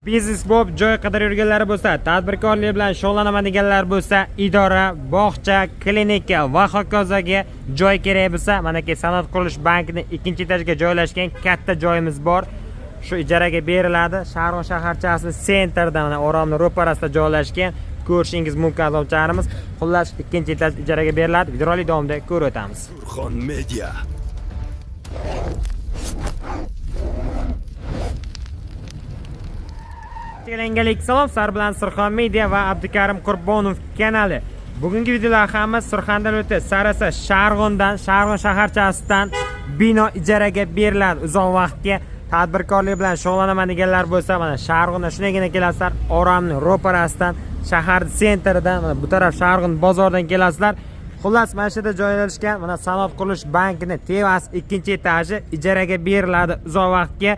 Biznes bo'lib joy qidirib yurganlar bo'lsa, tadbirkorlik bilan shug'ullanaman deganlar bo'lsa, idora, bog'cha, klinika va hokazoga joy kerak bo'lsa, mana ki Sanoat qurilish bankining 2-etajga joylashgan katta joyimiz bor. Shu ijaraga beriladi. Sharg'on shaharchasi sentrda, mana Oromning ro'parasida joylashgan. Ko'rishingiz mumkin azobcharimiz. Xullas 2-etaj ijaraga beriladi. Videorolik davomida ko'rib o'tamiz. Surxon Media. Yangilik salom, sizlar bilan Surxon Media va Abdukarim Qurbonov kanali. Bugungi videolar hammasi Surxondaryoda Sarasa Sharg'ondan, Sharg'on shaharchasidan bino ijaraga beriladi. Uzoq vaqtga tadbirkorlik bilan shug'ullanaman deganlar bo'lsa, mana Sharg'ondan shunagina kelasizlar. Oromning ro'parasidan, shahar sentridan, mana bu taraf Sharg'on bozoridan kelasizlar. Xullas, mana shu yerda joylashgan mana Sanoat qurilish bankining tevas 2-etaji ijaraga beriladi. Uzoq vaqtga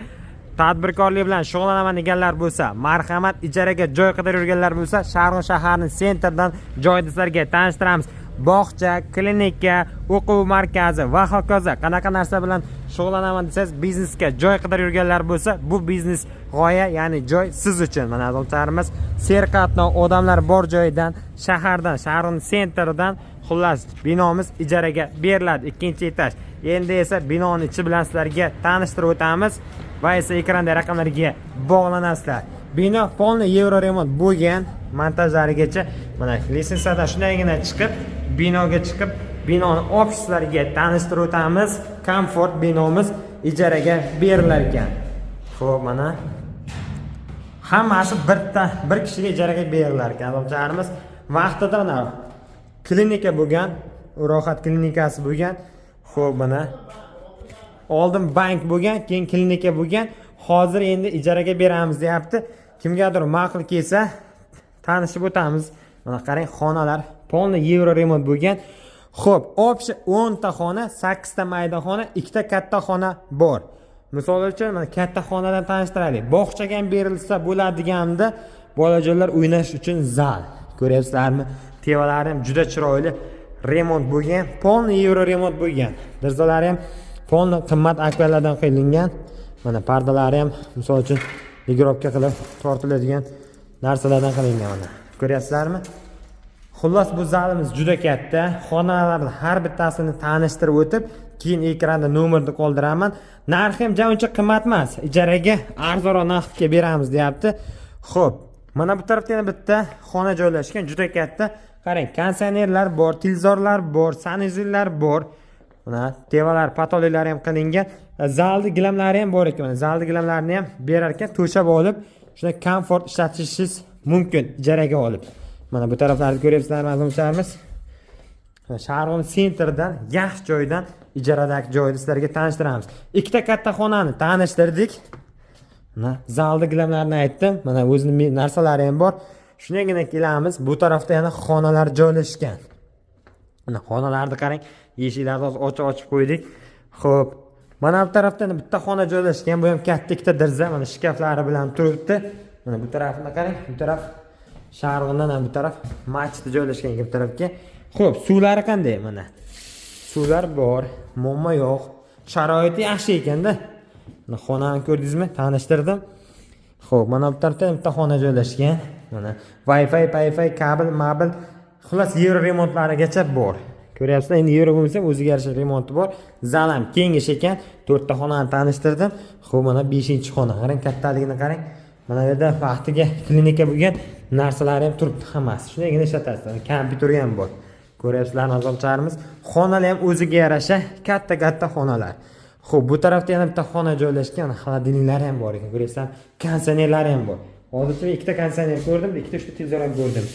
tadbirkorlik bilan shug'ullanaman deganlar bo'lsa, marhamat, ijaraga joy qidirib yurganlar bo'lsa, Sharg'on shaharining sentridan joyni sizlarga tanishtiramiz. Bog'cha, klinika, o'quv markazi va hokazo qanaqa narsa bilan shug'ullanaman desangiz, biznesga joy qidirib yurganlar bo'lsa, bu biznes g'oya, ya'ni joy siz uchun. Mana azobcharimiz serqatnov odamlar bor joydan, shahardan, Sharg'on sentridan xullas binomiz ijaraga beriladi 2-etaj. Endi esa binoning ichi bilan sizlarga tanishtirib o'tamiz va esa ekranda raqamlarga bog'lanasizlar. Bino polniy yevro remont bo'lgan, montajlarigacha mana lisensiyadan shundaygina chiqib, binoga chiqib, binoni ofislariga tanishtirib o'tamiz. Komfort binomiz ijaraga berilar ekan. Xo'p, mana hammasi bir kishiga ijaraga berilar ekan. Azobcharimiz vaqtida mana klinika bo'lgan, rohat klinikasi bo'lgan. Xo'p, mana oldin bank bo'lgan, keyin klinika bo'lgan. Hozir endi ijaraga beramiz deyapti. Kimgadir ma'qul kelsa tanishib o'tamiz. Mana qarang, xonalar polniy yevro remont bo'lgan. Xo'p, общий 10 ta xona, 8 ta mayda xona, 2 ta katta xona bor. Misol uchun mana katta xonadan tanishtiraylik. Bog'chaga ham berilsa bo'ladiganida bolajonlar o'ynash uchun zal. Ko'ryapsizlarmi? Tevalari ham juda chiroyli remont bo'lgan, polniy yevro remont bo'lgan. Dirzalari ham polniy qimmat akvalardan qilingan. Mana pardalari ham misol uchun ligrovka qilib tortiladigan narsalardan qilingan mana. Ko'ryapsizlarmi? Xullas, bu zalimiz juda katta. Xonalarning har bittasini tanishtirib o'tib, keyin ekranda nomerni qoldiraman. Narxi ham uncha qimmat emas. Ijaraga arzonroq narxga beramiz deyapti. Xo'p, mana bu tarafda yana bitta xona joylashgan, juda katta. Qarang, konditsionerlar bor, televizorlar bor, sanuzillar bor. Mana tevalar, patololari ham qilingan. Zalni gilamlari ham bor ekan. Mana zalni gilamlarini ham berar ekan, to'shab olib, shunday komfort ishlatishingiz mumkin ijaraga olib. Mana bu taraflarni ko'ryapsizlarmi azobcharimiz? Sharg'on sentridan, yaxshi joydan ijaradagi joyni sizlarga tanishtiramiz. Ikkita katta xonani tanishtirdik. Mana zalni gilamlarini aytdim. Mana o'zining narsalari ham bor. Shunagina kelamiz. Bu tarafda yana xonalar joylashgan. Mana xonalarni qarang, eshiklarni ochib qo'ydik. Xo'p, mana bu tarafda bitta xona joylashgan. Bu ham katta ikkita dirza, mana shkaflari bilan turibdi. Mana bu tarafni qarang, bu taraf Sharg'ondan ham bu taraf masjid joylashgan bu tarafga. Xo'p, suvlari qanday mana? Suvlar bor, muammo yo'q. Sharoiti yaxshi ekanda. Mana xonani ko'rdingizmi? Tanishtirdim. Xo'p, mana bu tarafda bitta xona joylashgan. Mana Wi-Fi, kabel, mobil, xullas yevro remontlarigacha bor. Ko'ryapsizlar, endi yevro bo'lmasa o'ziga yarasha remonti bor. Zal ham kengish ekan. 4 ta xonani tanishtirdim. Xo'p, mana 5-xona. Qarang, kattaligini qarang. Mana bu yerda vaqtiga klinika bo'lgan, narsalari ham turibdi hammasi. Shunagina ishlatasiz. Kompyuter ham bor. Ko'ryapsizlarmi azobcharimiz? Xonalar ham o'ziga yarasha katta xonalar. Xo'p, bu tarafda yana bitta xona joylashgan, xolodilniklari ham bor ekan. Ko'ryapsizlar, konditsionerlari ham bor. Hozircha 2 ta konditsioner ko'rdim, 2 ta 3 ta televizor ham ko'rdim.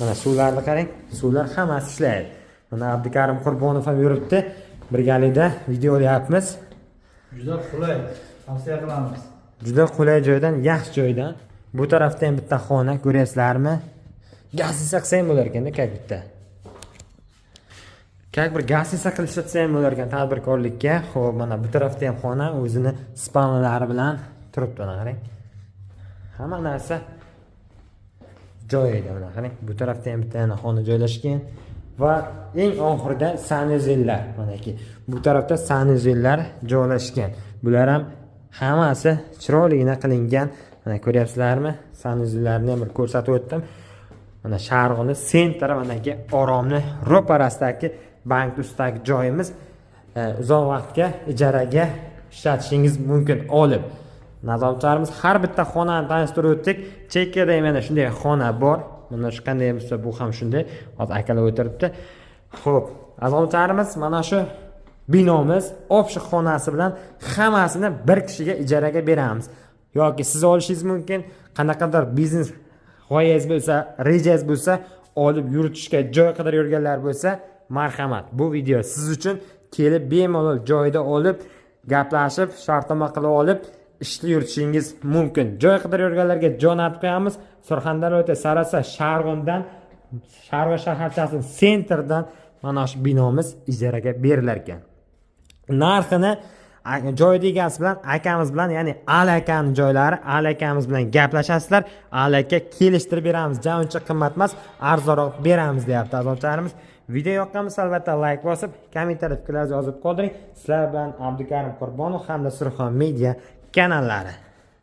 Mana suvlarni qarang, suvlar hammasi ishlaydi. Mana Abdukarim Qurbonov ham yuribdi. Birgalikda video olyapmiz. Juda qulay, tavsiya qilamiz. Juda qulay joydan, yaxshi joydan. Bu tarafda ham bitta xona, ko'ryapsizlarmi? Gazisa qilsa ham bo'lar ekanda, kak bitta. Kak bir gazisa qilib ishlatsa ham bo'lar ekan tadbirkorlikka. Xo'p, mana bu tarafda ham xona o'zini spalnalari bilan turibdi, mana qarang. Hamma narsa joyida, mana qarang. Bu tarafda ham bitta xona joylashgan va eng oxirida sanuzillar. Manaki bu tarafda sanuzillar joylashgan. Bular ham hammasi chiroyligina qilingan Mana ko'ryapsizlarmi? Sanuzlarni ham bir ko'rsatib o'tdim. Mana Sharg'oni sentri manaki Oromni ro'parasidagi bank ustidagi joyimiz. Uzoq vaqtga ijaraga ishlatishingiz mumkin olib. Nazoratchilarimiz har bitta xonani tanishtirib o'tdik. Chekkada mana shunday xona bor. Mana shu qanday bo'lsa bu ham shunday. Hozir akalar o'tiribdi. Xo'p, nazoratchilarimiz mana shu binomiz общий xonasi bilan hammasini bir kishiga ijaraga beramiz. Yoki siz olishingiz mumkin, qanaqadir biznes g'oyangiz bo'lsa, rejangiz bo'lsa, olib yuritishga joy qidirib yurganlar bo'lsa, marhamat. Bu video siz uchun kelib bemalol joyda olib, gaplashib, shartnoma qilib olib, ishni yuritishingiz mumkin. Joy qidirib yurganlarga jo'natib qo'yamiz. Surxondaryo Sarasa Sharg'ondan, Sharg'on shaharchasining sentrdan mana shu binomiz ijaraga berilar ekan. Narxini joyda egasi bilan akamiz bilan, ya'ni Ali akaning joylari, Ali akamiz bilan gaplashasizlar. Ali aka kelishtirib beramiz. Uncha qimmat emas, arzonroq beramiz deyapti azobchilarimiz. Video yoqqan bo'lsa albatta like bosib, kommentariyada fikrlaringizni yozib qoldiring. Sizlar bilan Abdukarim Qurbonov hamda Surxon Media kanallari.